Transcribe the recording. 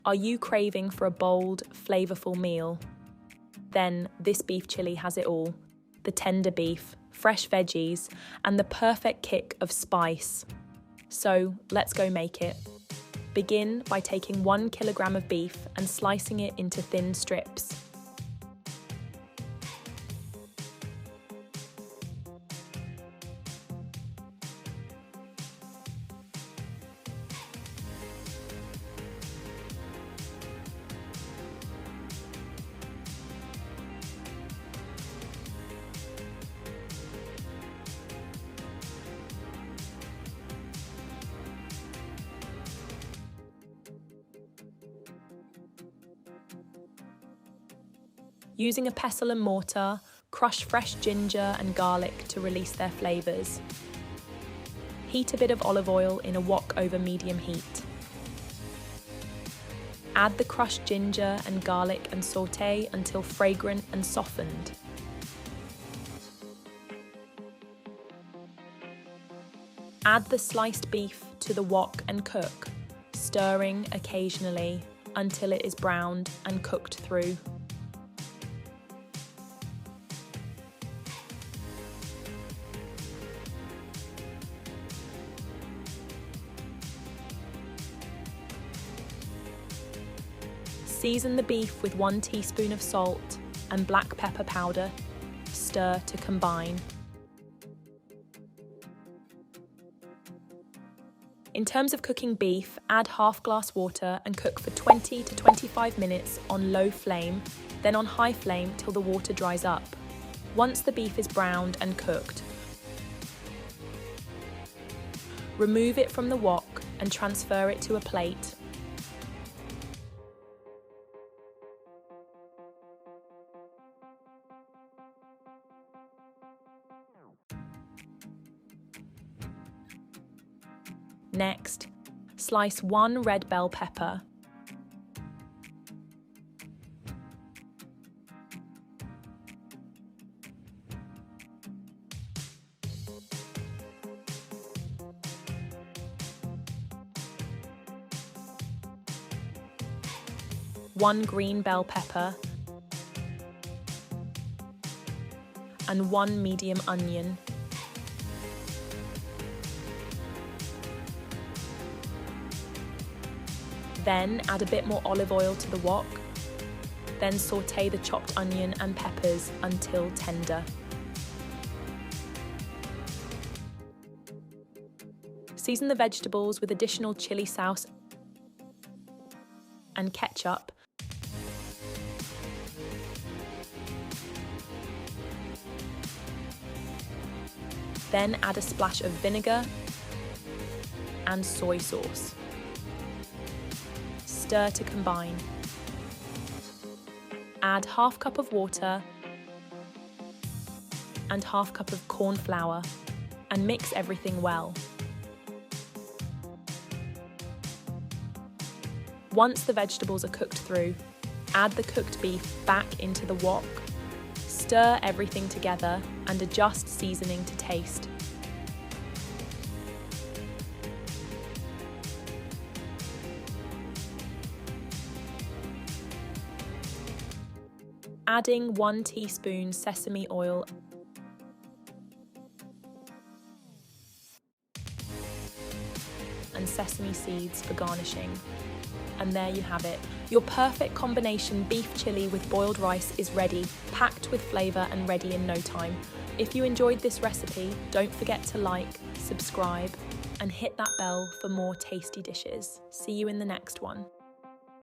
Are you craving for a bold, flavourful meal? Then this beef chili has it all. The tender beef, fresh veggies, and the perfect kick of spice. So let's go make it. Begin by taking 1 kilogram of beef and slicing it into thin strips. Using a pestle and mortar, crush fresh ginger and garlic to release their flavours. Heat a bit of olive oil in a wok over medium heat. Add the crushed ginger and garlic and sauté until fragrant and softened. Add the sliced beef to the wok and cook, stirring occasionally until it is browned and cooked through. Season the beef with 1 teaspoon of salt and black pepper powder. Stir to combine. In terms of cooking beef, add half glass water and cook for 20 to 25 minutes on low flame, then on high flame till the water dries up. Once the beef is browned and cooked, remove it from the wok and transfer it to a plate. Next, slice 1 red bell pepper. One green bell pepper and 1 medium onion. Then add a bit more olive oil to the wok. Then sauté the chopped onion and peppers until tender. Season the vegetables with additional chili sauce and ketchup. Then add a splash of vinegar and soy sauce. Stir to combine. Add half cup of water and half cup of corn flour and mix everything well. Once the vegetables are cooked through, add the cooked beef back into the wok. Stir everything together and adjust seasoning to taste. Adding 1 teaspoon sesame oil and sesame seeds for garnishing. And there you have it. Your perfect combination beef chili with boiled rice is ready, packed with flavour and ready in no time. If you enjoyed this recipe, don't forget to like, subscribe, and hit that bell for more tasty dishes. See you in the next one.